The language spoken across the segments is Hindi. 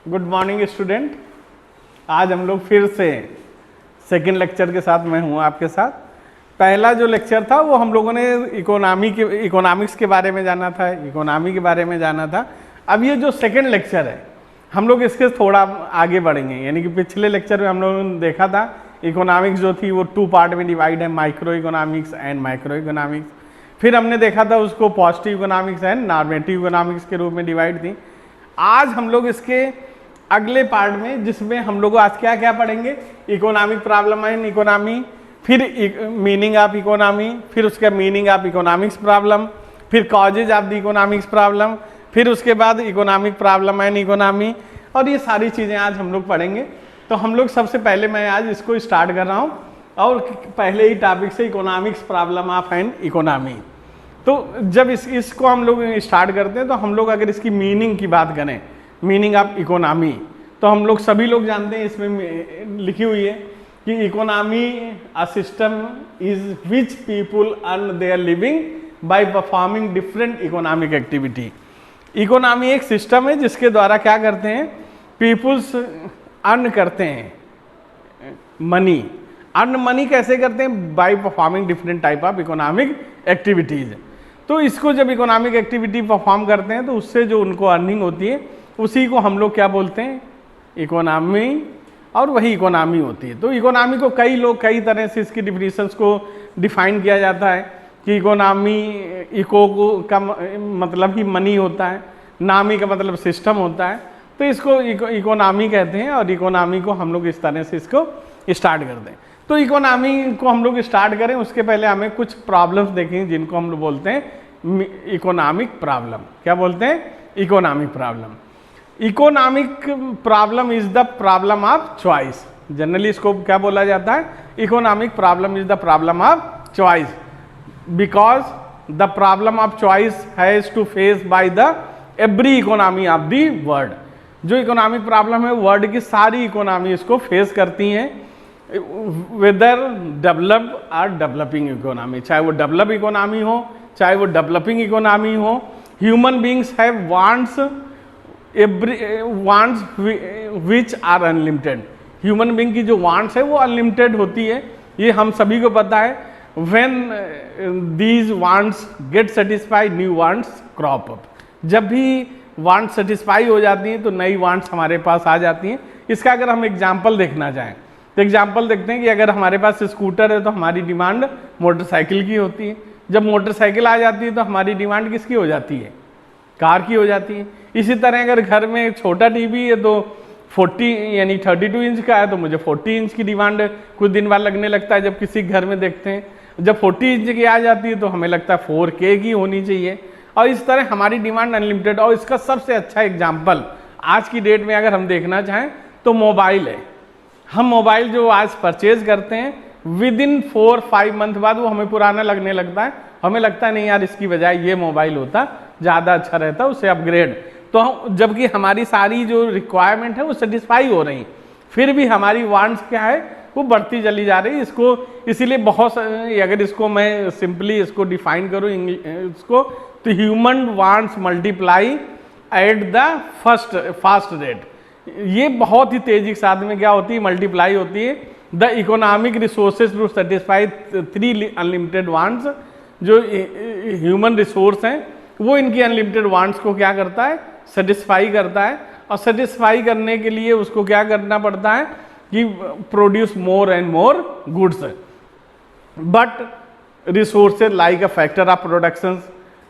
Good morning student. आज हम लोग फिर से सेकेंड लेक्चर के साथ मैं हूँ आपके साथ। पहला जो लेक्चर था वो हम लोगों ने इकोनॉमिक्स के बारे में जाना था, इकोनॉमी के बारे में जाना था। अब ये जो सेकेंड लेक्चर है हम लोग इसके थोड़ा आगे बढ़ेंगे, यानी कि पिछले लेक्चर में हम लोगों ने देखा था इकोनॉमिक्स जो थी वो 2 पार्ट में डिवाइड है, micro economics and macro economics. फिर हमने देखा था उसको positive economics and normative economics के रूप में डिवाइड थी। आज हम लोग इसके अगले पार्ट में, जिसमें हम लोग आज क्या क्या पढ़ेंगे, इकोनॉमिक प्रॉब्लम एंड इकोनॉमी, फिर मीनिंग ऑफ इकोनॉमी, फिर उसका मीनिंग ऑफ इकोनॉमिक्स प्रॉब्लम, फिर causes of the economics problem, फिर उसके बाद इकोनॉमिक प्रॉब्लम एंड इकोनॉमी, और ये सारी चीज़ें आज हम लोग पढ़ेंगे। तो हम लोग सबसे पहले मैं आज इसको स्टार्ट कर रहा हूँ और पहले ही टॉपिक से economics problem of and economy. तो जब इसको हम लोग स्टार्ट करते हैं तो हम लोग अगर इसकी मीनिंग की बात करें, मीनिंग ऑफ इकोनॉमी, तो हम लोग सभी लोग जानते हैं, इसमें लिखी हुई है कि economy a system is which people earn their living by performing different economic activity. Economy एक सिस्टम है जिसके द्वारा क्या करते हैं, पीपुल्स अर्न करते हैं मनी। अर्न मनी कैसे करते हैं, by performing different type of economic activities. तो इसको जब इकोनॉमिक एक्टिविटी परफॉर्म करते हैं तो उससे जो उनको अर्निंग होती है उसी को हम लोग क्या बोलते हैं, इकोनॉमी, और वही इकोनॉमी होती है। तो इकोनॉमी को कई लोग कई तरह से इसकी डिफिनीशंस को डिफाइन किया जाता है कि इकोनॉमी, इको का मतलब ही मनी होता है, नामी का मतलब सिस्टम होता है, तो इसको इकोनॉमी कहते हैं। और इकोनॉमी को हम लोग इस तरह से इसको स्टार्ट करते हैं। तो इकोनॉमी को हम लोग स्टार्ट करें उसके पहले हमें कुछ प्रॉब्लम्स देखेंगे जिनको हम लोग बोलते हैं इकोनॉमिक प्रॉब्लम। क्या बोलते हैं, economic problem. Economic problem is the problem of choice. Generally इसको क्या बोला जाता है, economic problem is the problem of choice, because the problem of choice has to face by the every economy of the world. जो इकोनॉमिक प्रॉब्लम है वर्ल्ड की सारी इकोनॉमी इसको फेस करती हैं, वेदर डेवलप्ड और डेवलपिंग इकोनॉमी, चाहे वो डेवलप इकोनॉमी हो चाहे वो डेवलपिंग इकोनॉमी हो। Human beings have wants which are unlimited. Human being की जो वांट्स है वो अनलिमिटेड होती है, ये हम सभी को पता है। When these wants gate satisfied, new wants crop up. जब भी वांट्स सेटिस्फाई हो जाती हैं तो नई वांट्स हमारे पास आ जाती हैं। इसका अगर हम एग्जाम्पल देखना चाहें तो एग्जाम्पल देखते हैं कि अगर हमारे पास स्कूटर है तो हमारी डिमांड मोटरसाइकिल की होती है। जब मोटरसाइकिल आ जाती है तो हमारी डिमांड किसकी हो जाती है, कार की हो जाती है। इसी तरह अगर घर में छोटा टीवी है तो 40 यानी 32 इंच का है तो मुझे 40 इंच की डिमांड कुछ दिन बाद लगने लगता है जब किसी घर में देखते हैं। जब 40 इंच की आ जाती है तो हमें लगता है 4K की होनी चाहिए। और इस तरह हमारी डिमांड अनलिमिटेड। और इसका सबसे अच्छा एग्जाम्पल आज की डेट में अगर हम देखना चाहें तो मोबाइल है। हम मोबाइल जो आज परचेज करते हैं विद इन 4-5 मंथ बाद वो हमें पुराना लगने लगता है। हमें लगता है नहीं यार, इसकी बजाय ये मोबाइल होता ज़्यादा अच्छा रहता, उससे अपग्रेड। तो जबकि हमारी सारी जो रिक्वायरमेंट है वो सेटिस्फाई हो रही, फिर भी हमारी वांट्स क्या है वो बढ़ती चली जा रही है। इसको इसीलिए बहुत, अगर इसको मैं सिंपली इसको डिफाइन करूँ इसको, तो human wants multiply at the fast rate. ये बहुत ही तेजी के साथ में क्या होती है, मल्टीप्लाई होती है। The economic resources to satisfy 3 unlimited wants. जो ह्यूमन रिसोर्स हैं वो इनकी अनलिमिटेड वांट्स को क्या करता है, सेटिस्फाई करता है। और सेटिस्फाई करने के लिए उसको क्या करना पड़ता है कि produce more and more goods. But resources like a factor of production,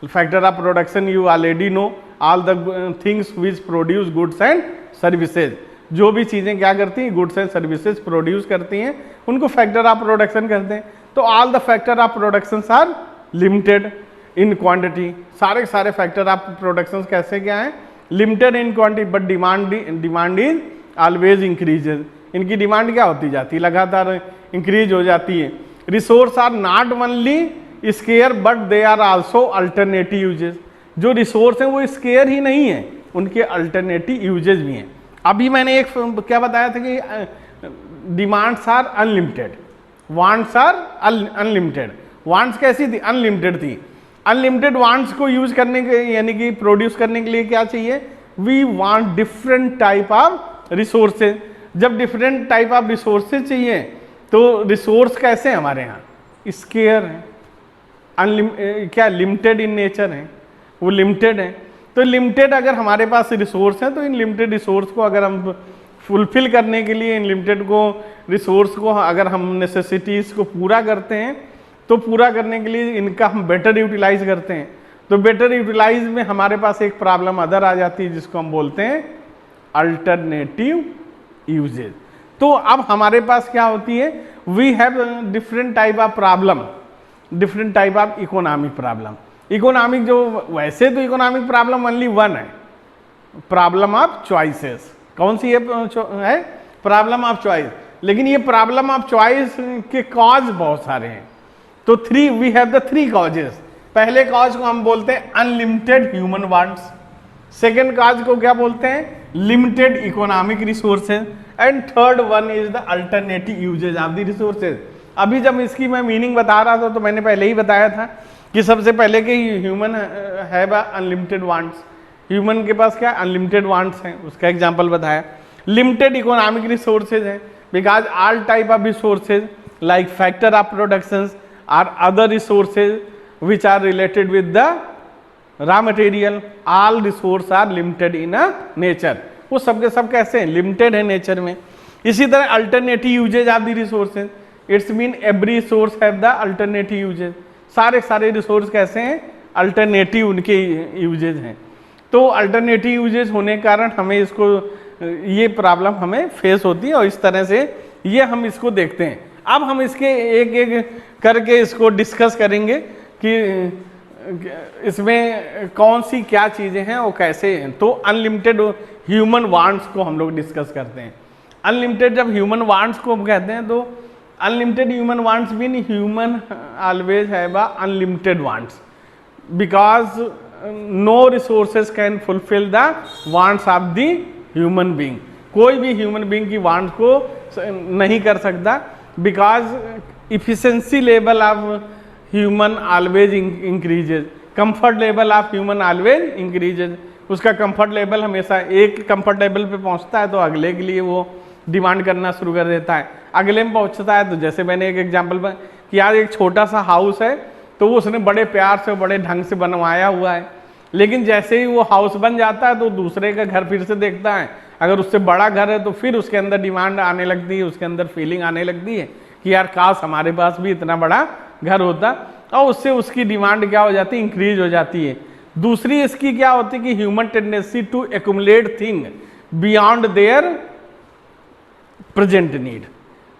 factor of production you already know, all the things which produce goods and services. जो भी चीज़ें क्या करती हैं, गुड्स एंड सर्विसेज प्रोड्यूस करती हैं, उनको फैक्टर ऑफ प्रोडक्शन कहते हैं। तो all the factor of production are limited in quantity. सारे के सारे फैक्टर ऑफ प्रोडक्शन कैसे क्या हैं, limited in quantity, but demand is always increases. इनकी डिमांड क्या होती जाती है, लगातार इंक्रीज हो जाती है। Resource are not only scarce but they are also alternative uses. जो रिसोर्स हैं वो स्केयर ही नहीं है, उनके अल्टरनेटिव यूजेज भी हैं। अभी मैंने एक क्या बताया था कि demands are unlimited, wants are unlimited. Wants कैसी थी, अनलिमिटेड थी। अनलिमिटेड वांट्स को यूज करने के यानी कि प्रोड्यूस करने के लिए क्या चाहिए, we want different type of resources. जब डिफरेंट टाइप ऑफ रिसोर्सेज चाहिए तो रिसोर्स कैसे हैं हमारे यहाँ, स्केयर है, क्या लिमिटेड इन नेचर है, वो लिमिटेड है। तो लिमिटेड अगर हमारे पास रिसोर्स है तो इन लिमिटेड रिसोर्स को अगर हम फुलफिल करने के लिए इन लिमिटेड को रिसोर्स को अगर हम नेसेसिटीज़ को पूरा करते हैं तो पूरा करने के लिए इनका हम बेटर यूटिलाइज करते हैं। तो बेटर यूटिलाइज में हमारे पास एक प्रॉब्लम अदर आ जाती है जिसको हम बोलते हैं अल्टरनेटिव यूजेज। तो अब हमारे पास क्या होती है, we have different type of problem, different type of economic problem. Economic जो वैसे तो इकोनॉमिक प्रॉब्लम ओनली वन है, प्रॉब्लम ऑफ चॉइसेस। कौन सी है, प्रॉब्लम ऑफ चॉइस। लेकिन ये प्रॉब्लम ऑफ चॉइस के कॉज बहुत सारे हैं। तो we have the three causes. पहले कॉज को हम बोलते हैं unlimited human wants, second cause को क्या बोलते हैं, limited economic resources, and third one is the alternative uses of the resources. अभी जब इसकी मैं मीनिंग बता रहा था तो मैंने पहले ही बताया था कि सबसे पहले कि human have unlimited wants, human के पास क्या अनलिमिटेड वांट्स हैं, उसका एग्जांपल बताया। लिमिटेड इकोनॉमिक रिसोर्सेज हैं because all type of resources like factor of production are other resources which are related with the raw material, all resource are limited in a nature. वो सब के सब कैसे हैं, लिमिटेड है नेचर में। इसी तरह alternative uses of the resources, it's mean every resource have the alternative uses. सारे रिसोर्स कैसे हैं, अल्टरनेटिव उनके यूजेज हैं। तो अल्टरनेटिव यूजेज होने के कारण हमें इसको ये प्रॉब्लम हमें फेस होती है और इस तरह से ये हम इसको देखते हैं। अब हम इसके एक एक करके इसको डिस्कस करेंगे कि इसमें कौन सी क्या चीज़ें हैं और कैसे हैं। तो अनलिमिटेड ह्यूमन वांट्स को हम लोग डिस्कस करते हैं। अनलिमिटेड जब ह्यूमन वांट्स को कहते हैं तो unlimited human wants mean human always have unlimited wants because no resources can fulfil the wants of the human being. कोई भी ह्यूमन बीइंग की वांट्स को नहीं कर सकता because efficiency level of human always increases, comfort level of human always increases. उसका कंफर्ट लेवल हमेशा एक कंफर्ट लेवल पे पहुंचता है तो अगले के लिए वो डिमांड करना शुरू कर देता है। अगले में पहुंचता है तो जैसे मैंने एक एग्जांपल में कि आज एक छोटा सा हाउस है तो वो उसने बड़े प्यार से बड़े ढंग से बनवाया हुआ है, लेकिन जैसे ही वो हाउस बन जाता है तो दूसरे का घर फिर से देखता है। अगर उससे बड़ा घर है तो फिर उसके अंदर डिमांड आने लगती है, उसके अंदर फीलिंग आने लगती है कि यार काश हमारे पास भी इतना बड़ा घर होता, और उससे उसकी डिमांड क्या हो जाती है, इंक्रीज हो जाती है। दूसरी इसकी क्या होती है कि human tendency to accumulate thing beyond their present need,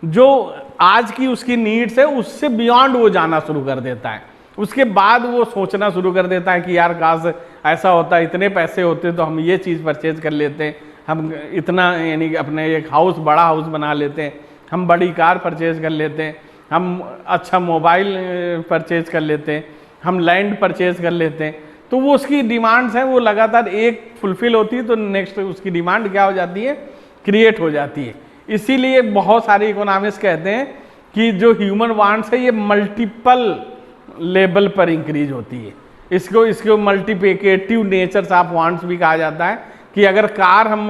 जो आज की उसकी नीड्स है उससे बियॉन्ड वो जाना शुरू कर देता है। उसके बाद वो सोचना शुरू कर देता है कि यार काश ऐसा होता, इतने पैसे होते तो हम ये चीज़ परचेज कर लेते, हम इतना यानी अपने एक हाउस बड़ा हाउस बना लेते, हम बड़ी कार परचेज कर लेते, हम अच्छा मोबाइल परचेज कर लेते, हम लैंड परचेज कर लेते। तो वो उसकी डिमांड्स हैं वो लगातार एक फुलफिल होती है तो नेक्स्ट उसकी डिमांड क्या हो जाती है, क्रिएट हो जाती है। इसीलिए बहुत सारे इकोनॉमिस्ट कहते हैं कि जो ह्यूमन वांट्स है ये मल्टीपल लेवल पर इंक्रीज होती है। इसको मल्टीप्लिकेटिव नेचर्स ऑफ वांट्स भी कहा जाता है कि अगर कार हम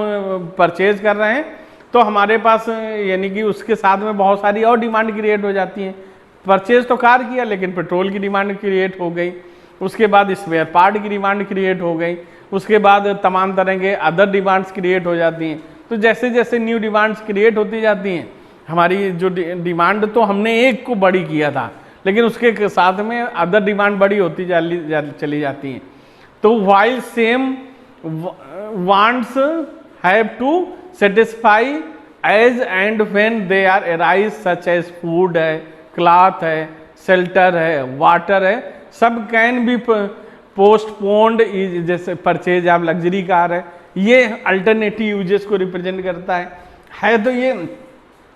परचेज कर रहे हैं तो हमारे पास यानी कि उसके साथ में बहुत सारी और डिमांड क्रिएट हो जाती है। परचेज तो कार किया लेकिन पेट्रोल की डिमांड क्रिएट हो गई, उसके बाद स्पेयर पार्ट की डिमांड क्रिएट हो गई, उसके बाद तमाम तरह के अदर डिमांड्स क्रिएट हो जाती हैं। तो जैसे जैसे न्यू डिमांड्स क्रिएट होती जाती हैं, हमारी जो डिमांड तो हमने एक को बड़ी किया था लेकिन उसके साथ में अदर डिमांड बड़ी होती चली जाती हैं। तो while same wants have to satisfy as and when they are arise such as food है, क्लॉथ है, शेल्टर है, वाटर है, सब कैन बी पोस्टपोन्ड जैसे परचेज ऑफ लग्जरी कार है। ये अल्टरनेटिव यूजेस को रिप्रेजेंट करता है। तो ये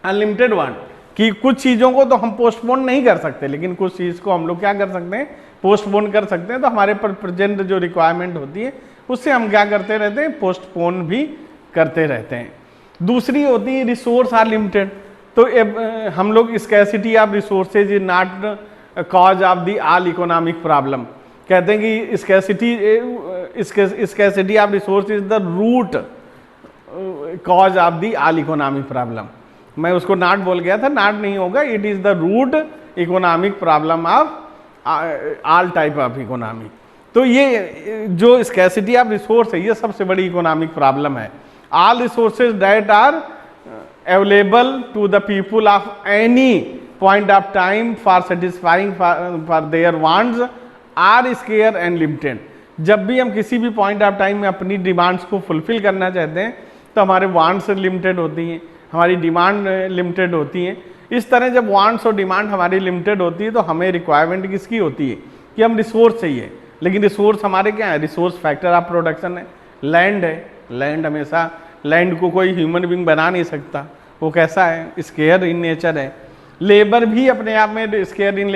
अनलिमिटेड वांट कि कुछ चीज़ों को तो हम पोस्टपोन नहीं कर सकते लेकिन कुछ चीज़ को हम लोग क्या कर सकते हैं, पोस्टपोन कर सकते हैं। तो हमारे पर प्रेजेंट जो रिक्वायरमेंट होती है उससे हम क्या करते रहते हैं, पोस्टपोन भी करते रहते हैं। दूसरी होती है रिसोर्स आर लिमिटेड। तो हम लोग scarcity of resources is not cause of the all economic problem. कहते हैं कि scarcity scarcity of resource is the root cause of the all economic problem. मैं उसको नॉट बोल गया था, नॉट नहीं होगा, it is the root economic problem of all type of economy. तो ये जो स्कैसिटी ऑफ रिसोर्स है ये सबसे बड़ी इकोनॉमिक प्रॉब्लम है। All resources that are available to the people of any point of time for satisfying for their wants are scarce and limited. जब भी हम किसी भी पॉइंट ऑफ टाइम में अपनी डिमांड्स को फुलफिल करना चाहते हैं तो हमारे वांट्स लिमिटेड होती हैं, हमारी डिमांड लिमिटेड होती है। इस तरह जब वांट्स और डिमांड हमारी लिमिटेड होती है तो हमें रिक्वायरमेंट किसकी होती है कि हम रिसोर्स चाहिए, लेकिन रिसोर्स हमारे क्या है, रिसोर्स फैक्टर ऑफ प्रोडक्शन है, लैंड है। लैंड हमेशा, लैंड को कोई ह्यूमन बीइंग बना नहीं सकता, वो कैसा है, स्केयर इन नेचर है। लेबर भी अपने आप में स्केयर इन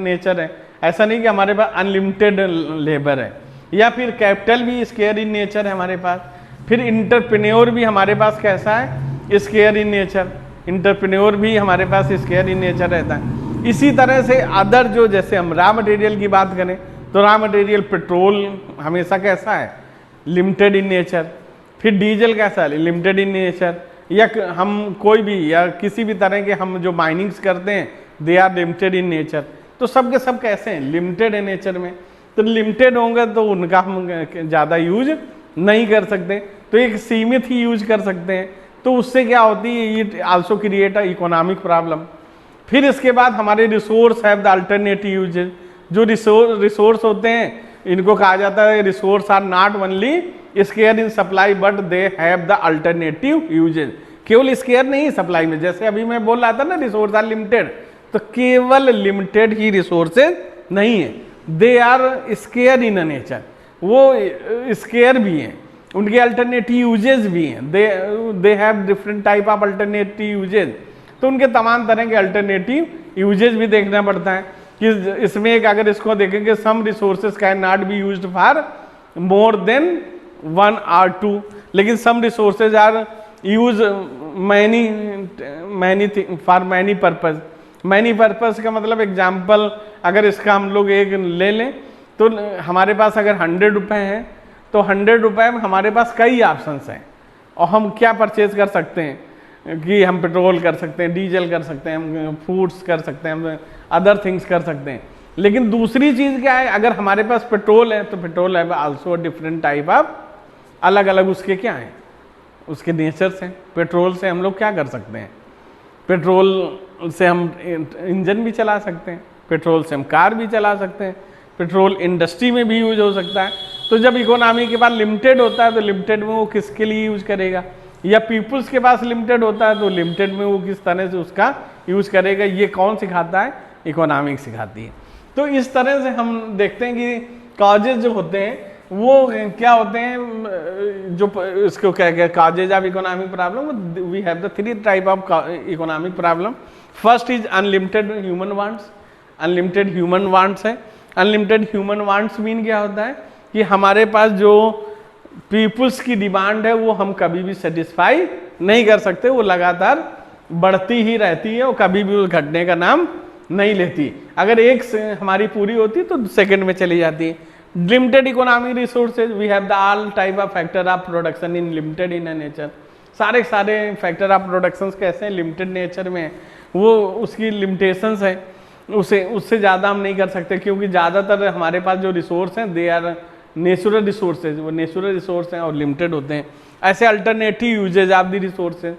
नेचर है, ऐसा नहीं कि हमारे पास अनलिमिटेड लेबर है। या फिर कैपिटल भी स्केयर इन नेचर है हमारे पास। फिर इंटरप्रेन्योर भी हमारे पास कैसा है, स्केयर इन नेचर, इंटरप्रेन्योर भी हमारे पास स्केयर इन नेचर रहता है। इसी तरह से अदर जो, जैसे हम रॉ मटेरियल की बात करें तो रॉ मटेरियल पेट्रोल हमेशा कैसा है, लिमिटेड इन नेचर। फिर डीजल कैसा है, लिमिटेड इन नेचर। या हम कोई भी, या किसी भी तरह के हम जो माइनिंग्स करते हैं they are limited in nature. तो सब के सब कैसे हैं, लिमिटेड है नेचर में। तो लिमिटेड होंगे तो उनका हम ज़्यादा यूज नहीं कर सकते, तो एक सीमित ही यूज कर सकते हैं। तो उससे क्या होती है, it also create a economic problem. फिर इसके बाद हमारे resource have the alternative uses. जो रिसोर्स होते हैं इनको कहा जाता है resource are not only scarce in supply but they have the alternative uses. केवल स्केयर नहीं सप्लाई में, जैसे अभी मैं बोल रहा था ना रिसोर्स आर लिमिटेड, तो केवल लिमिटेड ही रिसोर्सेज नहीं है, they are scarce in nature, वो स्केयर भी हैं, उनके अल्टरनेटिव यूजेज भी हैं, they have different type of alternative uses. तो उनके तमाम तरह के अल्टरनेटिव यूजेज भी देखना पड़ता है कि इसमें एक अगर इसको देखेंगे some resources can not be used for more than 1 or 2, लेकिन some resources are use many for many purpose. Many purpose का मतलब एग्जाम्पल अगर इसका हम लोग एक ले लें तो हमारे पास अगर 100 रुपये हैं तो 100 रुपये में हमारे पास कई ऑप्शंस हैं और हम क्या परचेज कर सकते हैं कि हम पेट्रोल कर सकते हैं, डीजल कर सकते हैं, हम फूड्स कर सकते हैं, हम अदर थिंग्स कर सकते हैं। लेकिन दूसरी चीज़ क्या है, अगर हमारे पास पेट्रोल है तो पेट्रोल है आल्सो डिफरेंट टाइप ऑफ, अलग अलग उसके क्या हैं, उसके नेचर्स हैं। पेट्रोल से हम लोग क्या कर सकते हैं, पेट्रोल से हम इंजन भी चला सकते हैं, पेट्रोल से हम कार भी चला सकते हैं, पेट्रोल इंडस्ट्री में भी यूज हो सकता है। तो जब इकोनॉमी के पास लिमिटेड होता है तो लिमिटेड में वो किसके लिए यूज करेगा, या पीपुल्स के पास लिमिटेड होता है तो लिमिटेड में वो किस तरह से उसका यूज करेगा। ये कौन सिखाता है, इकोनॉमिक्स सिखाती है। तो इस तरह से हम देखते हैं कि कॉजेज जो होते हैं वो क्या होते हैं, जो इसको क्या क्या causes of economic problem, we have the 3 type of economic problem. First is unlimited human wants. Unlimited human wants है। अनलिमिटेड ह्यूमन वांट्स मीन क्या होता है कि हमारे पास जो पीपुल्स की डिमांड है वो हम कभी भी सेटिस्फाई नहीं कर सकते, वो लगातार बढ़ती ही रहती है और कभी भी उस घटने का नाम नहीं लेती। अगर एक हमारी पूरी होती तो सेकंड में चली जाती है। Limited economic resources, we have the all type of factor of production in limited in nature. सारे फैक्टर ऑफ प्रोडक्शन कैसे हैं, लिमिटेड नेचर में, वो उसकी लिमिटेशंस है, उससे ज़्यादा हम नहीं कर सकते, क्योंकि ज़्यादातर हमारे पास जो रिसोर्स हैं दे आर नेचुरल रिसोर्सेज, वो नेचुरल रिसोर्स हैं और लिमिटेड होते हैं। ऐसे alternative uses of the resources,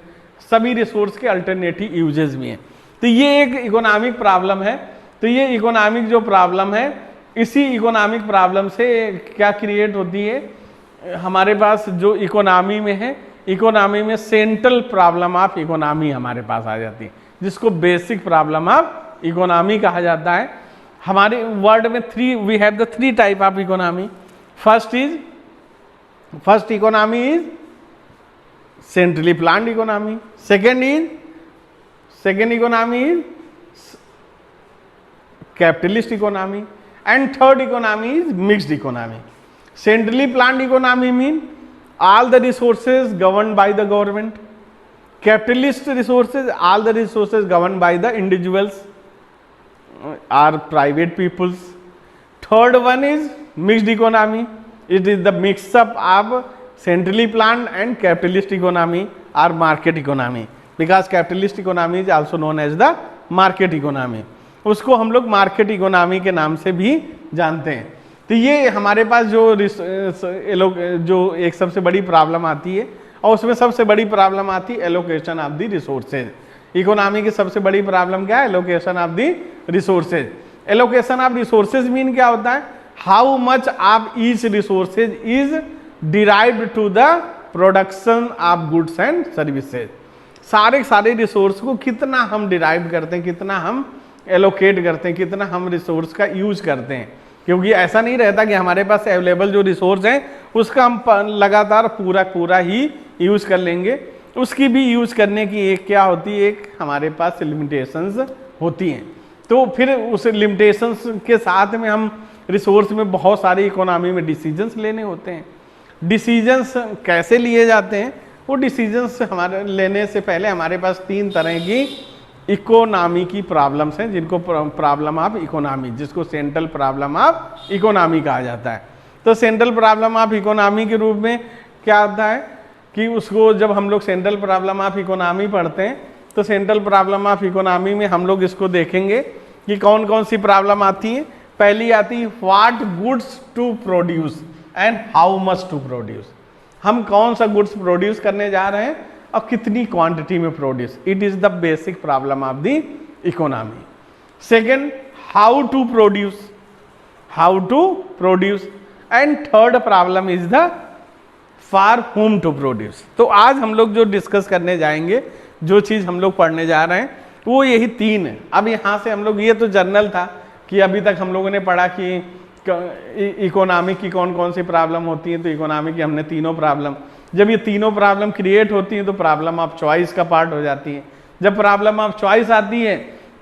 सभी रिसोर्स के अल्टरनेटिव यूजेज भी हैं। तो ये एक इकोनॉमिक प्रॉब्लम है। तो ये इकोनॉमिक जो प्रॉब्लम है, इसी इकोनॉमिक प्रॉब्लम से क्या क्रिएट होती है, हमारे पास जो इकोनॉमी में है, इकोनॉमी में सेंट्रल प्रॉब्लम ऑफ इकोनॉमी हमारे पास आ जाती है, जिसको बेसिक प्रॉब्लम ऑफ इकोनॉमी कहा जाता है। हमारे वर्ल्ड में we have the 3 type of economy. First economy is centrally planned economy. Second economy is capitalist economy and third economy is mixed economy. Centrally planned economy mean all the resources governed by the government. Capitalist resources, all the resources governed by the individuals or private peoples. Third one is mixed economy. It is the mixup of centrally planned and capitalist economy और market economy, because capitalist economy is also known as the market economy. उसको हम लोग मार्केट इकोनॉमी के नाम से भी जानते हैं। तो ये हमारे पास जो एक सबसे बड़ी प्रॉब्लम आती है, और उसमें सबसे बड़ी प्रॉब्लम आती है allocation of the resources. Economy की सबसे बड़ी प्रॉब्लम क्या है? Allocation of the resources. Allocation of resources mean क्या होता है? How much of each resources is derived to the production of goods and services. सारे रिसोर्स को कितना हम डिराइव करते हैं, कितना हम एलोकेट करते हैं, कितना हम रिसोर्स का यूज करते हैं। क्योंकि ऐसा नहीं रहता कि हमारे पास अवेलेबल जो रिसोर्स है उसका हम लगातार पूरा ही यूज कर लेंगे। उसकी भी यूज करने की एक क्या होती है, एक हमारे पास लिमिटेशंस होती हैं। तो फिर उस लिमिटेशंस के साथ में हम रिसोर्स में बहुत सारी इकोनॉमी में डिसीजंस लेने होते हैं। डिसीजंस कैसे लिए जाते हैं? वो डिसीजंस हमारे लेने से पहले हमारे पास 3 तरह की इकोनॉमी की प्रॉब्लम्स हैं, जिनको प्रॉब्लम ऑफ इकोनॉमी, जिसको सेंट्रल प्रॉब्लम ऑफ इकोनॉमी कहा जाता है। तो सेंट्रल प्रॉब्लम ऑफ इकोनॉमी के रूप में क्या होता है कि उसको जब हम लोग सेंट्रल प्रॉब्लम ऑफ इकोनॉमी पढ़ते हैं तो सेंट्रल प्रॉब्लम ऑफ इकोनॉमी में हम लोग इसको देखेंगे कि कौन कौन सी प्रॉब्लम आती है। पहली आती है what goods to produce and how much to produce. हम कौन सा गुड्स प्रोड्यूस करने जा रहे हैं और कितनी क्वांटिटी में produce. It is the basic problem of the economy. Second, how to produce and third problem is the for whom to produce. तो आज हम लोग जो डिस्कस करने जाएंगे, जो चीज हम लोग पढ़ने जा रहे हैं वो यही 3 है। अब यहाँ से हम लोग, ये तो जर्नल था कि अभी तक हम लोगों ने पढ़ा कि इकोनॉमी की कौन कौन सी प्रॉब्लम होती है। तो इकोनॉमी की हमने तीनों प्रॉब्लम, जब ये तीनों प्रॉब्लम क्रिएट होती हैं तो प्रॉब्लम ऑफ चॉइस का पार्ट हो जाती है। जब प्रॉब्लम ऑफ चॉइस आती है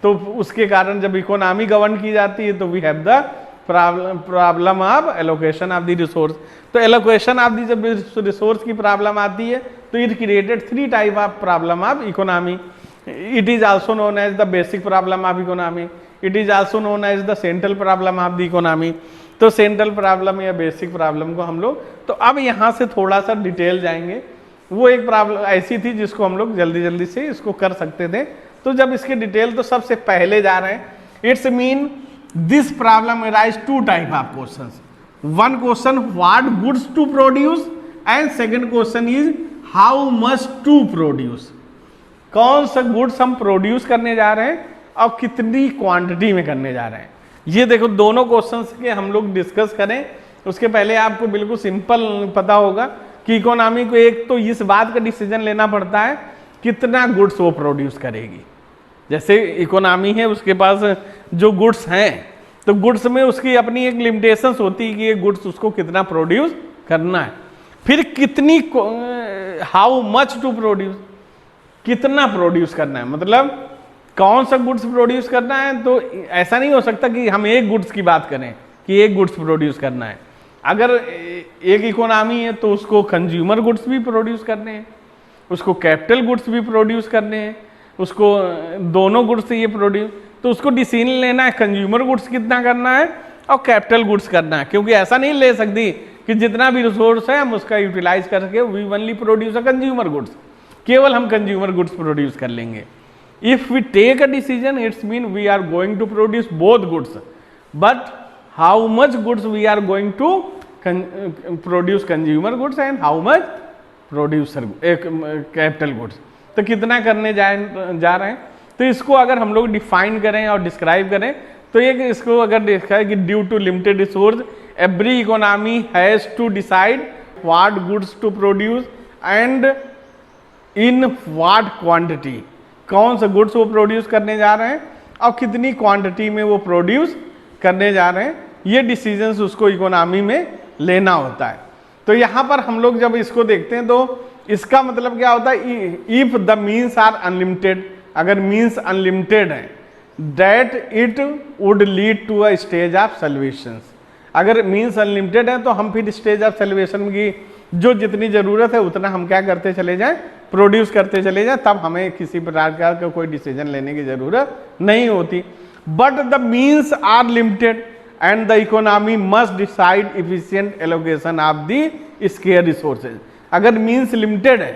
तो उसके कारण जब इकोनॉमी गवर्न की जाती है तो we have the problem of allocation of the resource. तो एलोकेशन ऑफ द जब रिसोर्स की प्रॉब्लम आती है तो it created 3 type of problem of economy. It is also known as the basic problem of economy, it is also known as the central problem of the economy. तो सेंट्रल प्रॉब्लम या बेसिक प्रॉब्लम को हम लोग, तो अब यहाँ से थोड़ा सा डिटेल जाएंगे। वो एक प्रॉब्लम ऐसी थी जिसको हम लोग जल्दी से इसको कर सकते थे। तो जब इसके डिटेल, तो सबसे पहले जा रहे हैं, it's mean this problem arise 2 type of questions. One question what goods to produce and second question is how much to produce. कौन सा गुड्स हम प्रोड्यूस करने जा रहे हैं और कितनी क्वांटिटी में करने जा रहे हैं। ये देखो दोनों क्वेश्चंस के हम लोग डिस्कस करें उसके पहले आपको बिल्कुल सिंपल पता होगा कि इकोनॉमी को एक तो इस बात का डिसीजन लेना पड़ता है कितना गुड्स वो प्रोड्यूस करेगी। जैसे इकोनॉमी है, उसके पास जो गुड्स हैं तो गुड्स में उसकी अपनी एक लिमिटेशंस होती है कि ये गुड्स उसको कितना प्रोड्यूस करना है। फिर कितनी, हाउ मच टू प्रोड्यूस, कितना प्रोड्यूस करना है, मतलब कौन सा गुड्स प्रोड्यूस करना है। तो ऐसा नहीं हो सकता कि हम एक गुड्स की बात करें कि एक गुड्स प्रोड्यूस करना है। अगर एक इकोनॉमी है तो उसको कंज्यूमर गुड्स भी प्रोड्यूस करने हैं, उसको कैपिटल गुड्स भी प्रोड्यूस करने हैं, उसको दोनों गुड्स ये प्रोड्यूस, तो उसको डिसीजन लेना है कंज्यूमर गुड्स कितना करना है और कैपिटल गुड्स करना है। क्योंकि ऐसा नहीं ले सकती कि जितना भी रिसोर्स है हम उसका यूटिलाइज करके we only produce a consumer goods, केवल हम कंज्यूमर गुड्स प्रोड्यूस कर लेंगे। If we take a decision it's mean we are going to produce both goods, but how much goods we are going to produce consumer goods and how much producer capital goods, तो कितना करने जा रहे हैं। तो इसको अगर हम लोग डिफाइन करें और डिस्क्राइब करें तो ये इसको अगर देखा है कि due to limited resource every economy has to decide what goods to produce and in what quantity, कौन सा गुड्स वो प्रोड्यूस करने जा रहे हैं और कितनी क्वांटिटी में वो प्रोड्यूस करने जा रहे हैं। ये डिसीजंस उसको इकोनॉमी में लेना होता है। तो यहाँ पर हम लोग जब इसको देखते हैं तो इसका मतलब क्या होता है, if the means are unlimited, अगर मीन्स अनलिमिटेड है that it would lead to a stage of solutions. अगर मीन्स अनलिमिटेड है तो हम फिर स्टेज ऑफ सॉल्यूशन की जो जितनी जरूरत है उतना हम क्या करते चले जाएं, प्रोड्यूस करते चले जाएं, तब हमें किसी प्रकार का कोई डिसीजन लेने की जरूरत नहीं होती। But the means are limited, and the economy must decide efficient allocation of the scarce resources. अगर मीन्स लिमिटेड है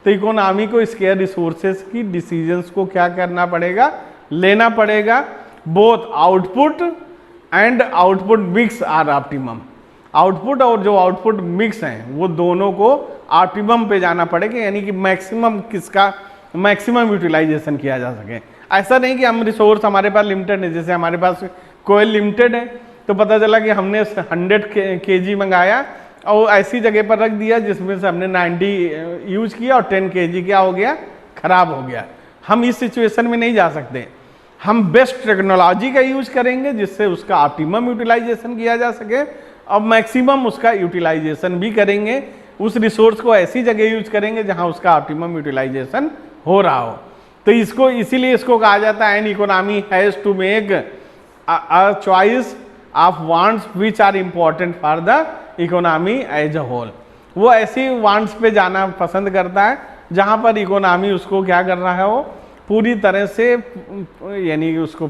तो इकोनॉमी को स्केयर रिसोर्सेज की डिसीजंस को क्या करना पड़ेगा, लेना पड़ेगा। Both output and output mix are optimum. Output और जो आउटपुट मिक्स हैं वो दोनों को ऑप्टिमम पे जाना पड़ेगा, यानी कि मैक्सिमम किसका मैक्सिमम यूटिलाइजेशन किया जा सके। ऐसा नहीं कि हम रिसोर्स हमारे पास लिमिटेड है, जैसे हमारे पास कोयल लिमिटेड है तो पता चला कि हमने 100 kg मंगाया और ऐसी जगह पर रख दिया जिसमें से हमने 90 यूज किया और 10 kg क्या हो गया, खराब हो गया। हम इस सिचुएशन में नहीं जा सकते। हम बेस्ट टेक्नोलॉजी का यूज करेंगे जिससे उसका ऑप्टिमम यूटिलाइजेशन किया जा सके और मैक्सिमम उसका यूटिलाइजेशन भी करेंगे। उस रिसोर्स को ऐसी जगह यूज करेंगे जहां उसका ऑप्टिमम यूटिलाइजेशन हो रहा हो। तो इसको इसीलिए इसको कहा जाता है an economy has to make a choice of wants which are important for the economy as a whole. वो ऐसी वांट्स पे जाना पसंद करता है जहां पर इकोनॉमी उसको क्या कर रहा है, वो पूरी तरह से यानी उसको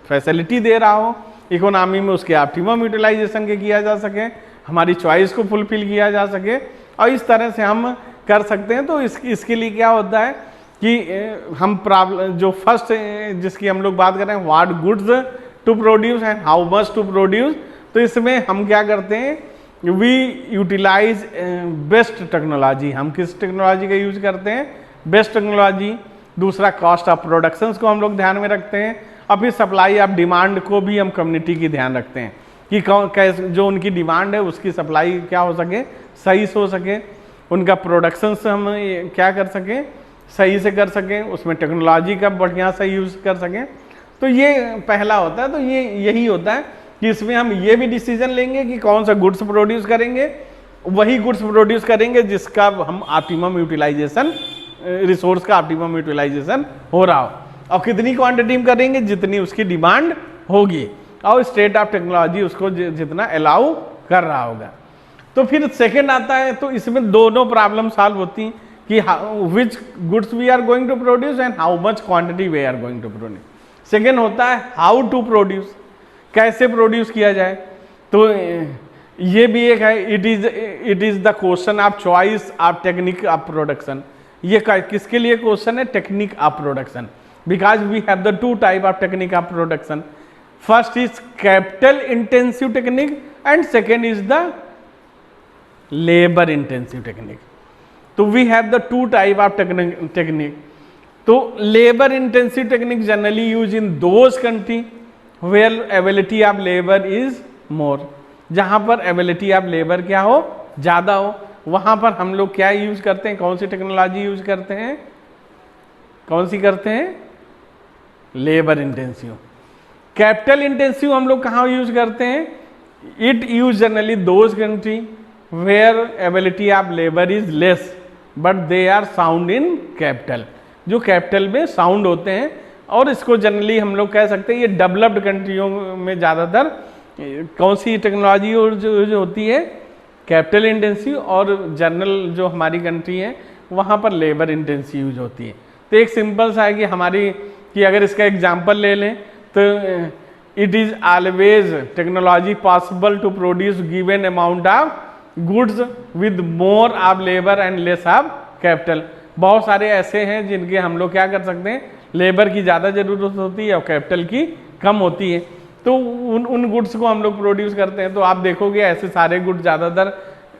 फैसिलिटी दे रहा हो, इकोनॉमी में उसके ऑप्टिमम यूटिलाइजेशन के किया जा सके, हमारी चॉइस को फुलफिल किया जा सके और इस तरह से हम कर सकते हैं। तो इसके लिए क्या होता है कि हम प्रॉब्लम जो फर्स्ट जिसकी हम लोग बात कर रहे हैं, what goods to produce and how much to produce, तो इसमें हम क्या करते हैं, वी यूटिलाइज बेस्ट टेक्नोलॉजी। हम किस टेक्नोलॉजी का यूज करते हैं, बेस्ट टेक्नोलॉजी। दूसरा कॉस्ट ऑफ प्रोडक्शंस को हम लोग ध्यान में रखते हैं और फिर सप्लाई ऑफ डिमांड को भी हम कम्युनिटी की ध्यान रखते हैं कि कैसे जो उनकी डिमांड है उसकी सप्लाई क्या हो सके, सही से हो सके, उनका प्रोडक्शन से हम क्या कर सकें, सही से कर सकें, उसमें टेक्नोलॉजी का बढ़िया से यूज़ कर सकें। तो ये पहला होता है। तो ये यही होता है कि इसमें हम ये भी डिसीजन लेंगे कि कौन सा गुड्स प्रोड्यूस करेंगे, वही गुड्स प्रोड्यूस करेंगे जिसका हम ऑप्टिमम यूटिलाइजेशन, रिसोर्स का ऑप्टिमम यूटिलाइजेशन हो रहा हो, और कितनी क्वांटिटी में करेंगे जितनी उसकी डिमांड होगी और स्टेट ऑफ टेक्नोलॉजी उसको जितना अलाउ कर रहा होगा। तो फिर सेकंड आता है, तो इसमें दोनों प्रॉब्लम सॉल्व होती हैं कि which goods we are going to produce and how much quantity we are going to produce. Second होता है हाउ टू प्रोड्यूस, कैसे प्रोड्यूस किया जाए। तो ये भी एक है, it is the question of choice of technique of production. ये किसके लिए क्वेश्चन है, technique of production, because we have the two type of technique of production. First is capital intensive technique and second is the labour intensive technique. तो we have the two type of technique. तो labour intensive technique generally use in those country where ability of labour is more, जहां पर एबिलिटी ऑफ लेबर क्या हो, ज्यादा हो, वहां पर हम लोग क्या यूज करते हैं, कौन सी टेक्नोलॉजी यूज करते हैं, कौन सी करते हैं, लेबर इंटेंसिव। कैपिटल इंटेंसिव हम लोग कहां यूज करते हैं, it use generally those country where ability of labour is less but they are sound in capital, जो कैपिटल में साउंड होते हैं। और इसको जनरली हम लोग कह सकते हैं ये डेवलप्ड कंट्रियों में ज़्यादातर कौन सी टेक्नोलॉजी जो होती है, कैपिटल इंटेंसिव, और जनरल जो हमारी कंट्री है वहाँ पर लेबर इंटेंसिव यूज होती है। तो एक सिंपल सा है कि हमारी कि अगर इसका एग्जांपल ले लें तो it is always technology possible to produce given amount of goods with more of labour and less of capital. बहुत सारे ऐसे हैं जिनके हम लोग क्या कर सकते हैं, लेबर की ज़्यादा ज़रूरत होती है और कैपिटल की कम होती है, तो उन गुड्स को हम लोग प्रोड्यूस करते हैं। तो आप देखोगे ऐसे सारे गुड्स ज़्यादातर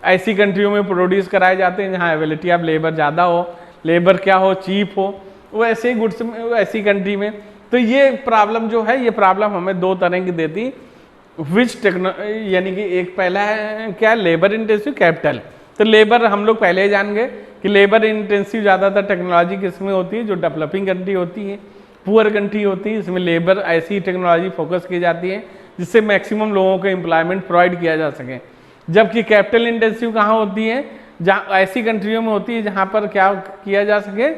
ऐसी कंट्रियों में प्रोड्यूस कराए जाते हैं जहाँ एबिलिटी ऑफ लेबर ज़्यादा हो, लेबर क्या हो, चीप हो, वो ऐसे ही गुड्स में ऐसी कंट्री में। तो ये प्रॉब्लम जो है, ये प्रॉब्लम हमें दो तरह की देती, विच यानी कि एक पहला है क्या, लेबर इंटेंसिव, कैपिटल। तो लेबर हम लोग पहले ही जान गए कि लेबर इंटेंसिव ज़्यादातर टेक्नोलॉजी किसमें होती है, जो डेवलपिंग कंट्री होती है, पुअर कंट्री होती है, इसमें लेबर ऐसी टेक्नोलॉजी फोकस की जाती है जिससे मैक्सिमम लोगों को एम्प्लॉयमेंट प्रोवाइड किया जा सके। जबकि कैपिटल इंटेंसिव कहाँ होती है, जहाँ ऐसी कंट्रियों में होती है जहाँ पर क्या किया जा सके,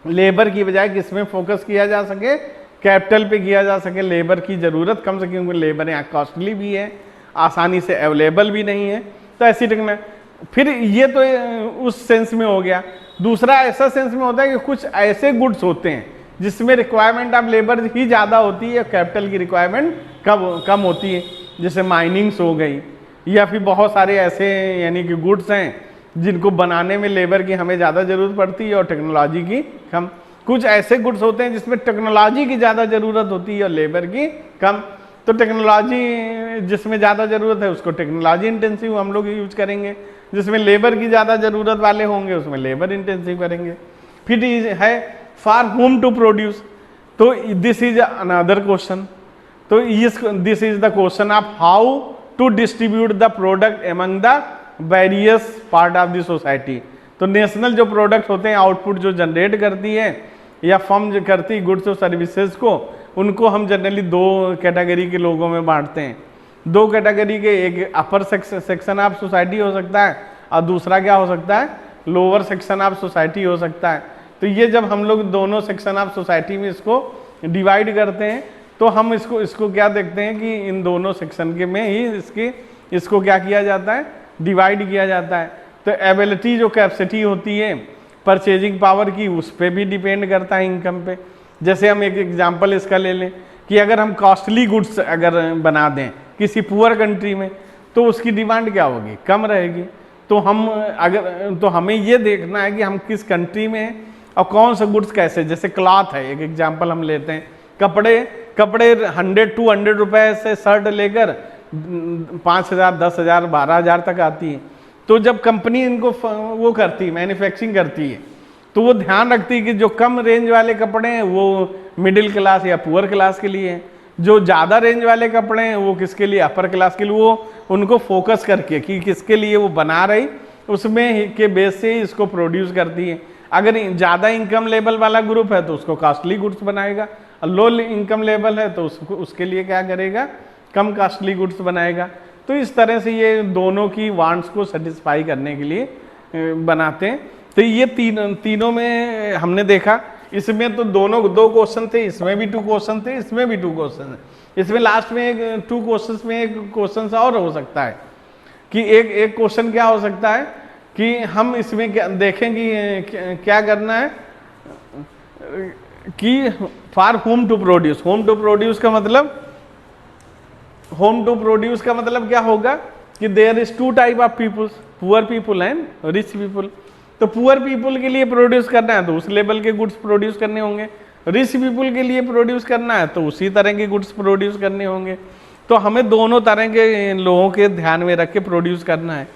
लेबर की बजाय किसमें फोकस किया जा सके, कैपिटल पे किया जा सके, लेबर की ज़रूरत कम से, क्योंकि लेबर यहाँ कॉस्टली भी है, आसानी से अवेलेबल भी नहीं है। तो ऐसी टेक्नोलॉजी, फिर ये तो उस सेंस में हो गया। दूसरा ऐसा सेंस में होता है कि कुछ ऐसे गुड्स होते हैं जिसमें रिक्वायरमेंट ऑफ लेबर ही ज़्यादा होती है, कैपिटल की रिक्वायरमेंट कम होती है, जैसे माइनिंग्स हो गई, या फिर बहुत सारे ऐसे यानी कि गुड्स हैं जिनको बनाने में लेबर की हमें ज़्यादा ज़रूरत पड़ती है और टेक्नोलॉजी की कम। कुछ ऐसे गुड्स होते हैं जिसमें टेक्नोलॉजी की ज़्यादा ज़रूरत होती है और लेबर की कम। तो टेक्नोलॉजी जिसमें ज़्यादा ज़रूरत है उसको टेक्नोलॉजी इंटेंसिव हम लोग यूज करेंगे, जिसमें लेबर की ज़्यादा ज़रूरत वाले होंगे उसमें लेबर इंटेंसिव करेंगे। फिर है फॉर होम टू प्रोड्यूस, तो दिस इज अनदर क्वेश्चन। तो this is the question of how to distribute the product among the various part of the society. तो नेशनल जो प्रोडक्ट होते हैं, आउटपुट जो जनरेट करती है या फर्म जो करती है गुड्स और सर्विसेज को, उनको हम जनरली दो कैटेगरी के लोगों में बांटते हैं। दो कैटेगरी के, एक अपर सेक्शन ऑफ सोसाइटी हो सकता है और दूसरा क्या हो सकता है, लोअर सेक्शन ऑफ सोसाइटी हो सकता है। तो ये जब हम लोग दोनों सेक्शन ऑफ सोसाइटी में इसको डिवाइड करते हैं तो हम इसको क्या देखते हैं कि इन दोनों सेक्शन के में ही इसको क्या किया जाता है, डिवाइड किया जाता है। तो एबिलिटी जो कैपेसिटी होती है परचेजिंग पावर की, उस पर भी डिपेंड करता है इनकम पे। जैसे हम एक एग्जांपल इसका ले लें कि अगर हम कॉस्टली गुड्स अगर बना दें किसी पुअर कंट्री में तो उसकी डिमांड क्या होगी, कम रहेगी। तो हमें ये देखना है कि हम किस कंट्री में हैं और कौन सा गुड्स कैसे। जैसे क्लॉथ है, एक एग्जांपल हम लेते हैं, कपड़े 100-200 रुपए से शर्ट लेकर 5,000, 10,000, 12,000 तक आती है। तो जब कंपनी इनको वो करती है, मैन्युफैक्चरिंग करती है, तो वो ध्यान रखती है कि जो कम रेंज वाले कपड़े हैं वो मिडिल क्लास या पुअर क्लास के लिए हैं, जो ज़्यादा रेंज वाले कपड़े हैं वो किसके लिए, अपर क्लास के लिए। वो उनको फोकस करके कि किसके लिए वो बना रही, उसमें के बेस से ही इसको प्रोड्यूस करती है। अगर ज़्यादा इनकम लेवल वाला ग्रुप है तो उसको कॉस्टली गुड्स बनाएगा, और लो इनकम लेवल है तो उसके लिए क्या करेगा, कम कॉस्टली गुड्स बनाएगा। तो इस तरह से ये दोनों की वांट्स को सेटिस्फाई करने के लिए बनाते हैं। तो ये तीनों में हमने देखा, इसमें तो दो क्वेश्चन थे, इसमें भी 2 क्वेश्चन थे, इसमें भी 2 क्वेश्चन है। इसमें लास्ट में 2 क्वेश्चंस में एक क्वेश्चन और हो सकता है कि एक क्वेश्चन क्या हो सकता है कि हम इसमें क्या देखें कि क्या करना है कि for whom to produce. Whom to produce का मतलब क्या होगा कि there is 2 type of peoples, poor people and rich people. तो पुअर पीपुल के लिए प्रोड्यूस करना है तो उस लेवल के गुड्स प्रोड्यूस करने होंगे, रिच पीपुल के लिए प्रोड्यूस करना है तो उसी तरह के गुड्स प्रोड्यूस करने होंगे। तो हमें दोनों तरह के लोगों के ध्यान में रख के प्रोड्यूस करना है।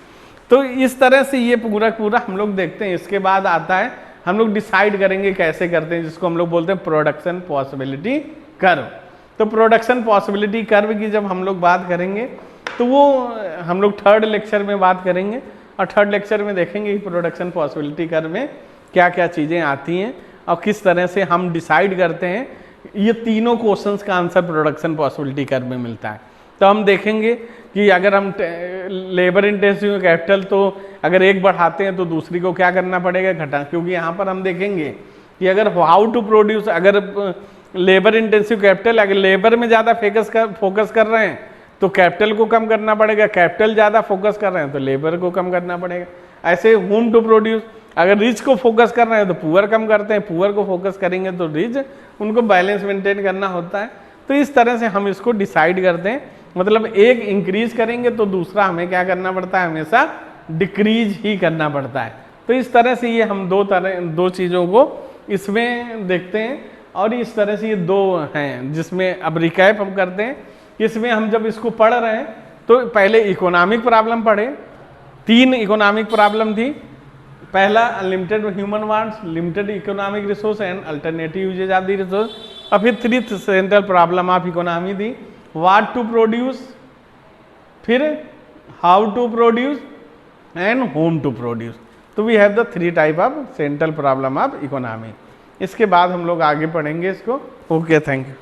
तो इस तरह से ये पूरा हम लोग देखते हैं। इसके बाद आता है हम लोग डिसाइड करेंगे कैसे करते हैं, जिसको हम लोग बोलते हैं प्रोडक्शन पॉसिबिलिटी कर्व। तो प्रोडक्शन पॉसिबिलिटी कर्व की जब हम लोग बात करेंगे तो वो हम लोग 3rd लेक्चर में बात करेंगे, और 3rd लेक्चर में देखेंगे कि प्रोडक्शन पॉसिबिलिटी कर्व में क्या क्या चीज़ें आती हैं और किस तरह से हम डिसाइड करते हैं। ये तीनों क्वेश्चंस का आंसर प्रोडक्शन पॉसिबिलिटी कर्व में मिलता है। तो हम देखेंगे कि अगर हम लेबर इंटेंसिव कैपिटल तो अगर एक बढ़ाते हैं तो दूसरी को क्या करना पड़ेगा, घटा। क्योंकि यहाँ पर हम देखेंगे कि अगर हाउ टू प्रोड्यूस, अगर लेबर इंटेंसिव कैपिटल अगर लेबर में ज़्यादा फोकस कर रहे हैं तो कैपिटल को कम करना पड़ेगा, कैपिटल ज़्यादा फोकस कर रहे हैं तो लेबर को कम करना पड़ेगा। ऐसे होम टू प्रोड्यूस, अगर रिच को फोकस कर रहे हैं तो पुअर कम करते हैं, पुअर को फोकस करेंगे तो रिच, उनको बैलेंस मेंटेन करना होता है। तो इस तरह से हम इसको डिसाइड करते हैं। मतलब एक इंक्रीज करेंगे तो दूसरा हमें क्या करना पड़ता है, हमेशा डिक्रीज ही करना पड़ता है। तो इस तरह से ये हम दो चीज़ों को इसमें देखते हैं, और इस तरह से ये 2 हैं जिसमें अब रिकैप हम करते हैं। इसमें हम जब इसको पढ़ रहे हैं तो पहले इकोनॉमिक प्रॉब्लम पढ़े, 3 इकोनॉमिक प्रॉब्लम थी। पहला unlimited human wants, limited economic resource and alternative uses of the resource. और फिर 3 सेंट्रल प्रॉब्लम ऑफ इकोनॉमी थी, व्हाट टू प्रोड्यूस, फिर how to produce and whom to produce. तो we have the 3 type of central problem of economy. इसके बाद हम लोग आगे पढ़ेंगे इसको। Okay, thank you.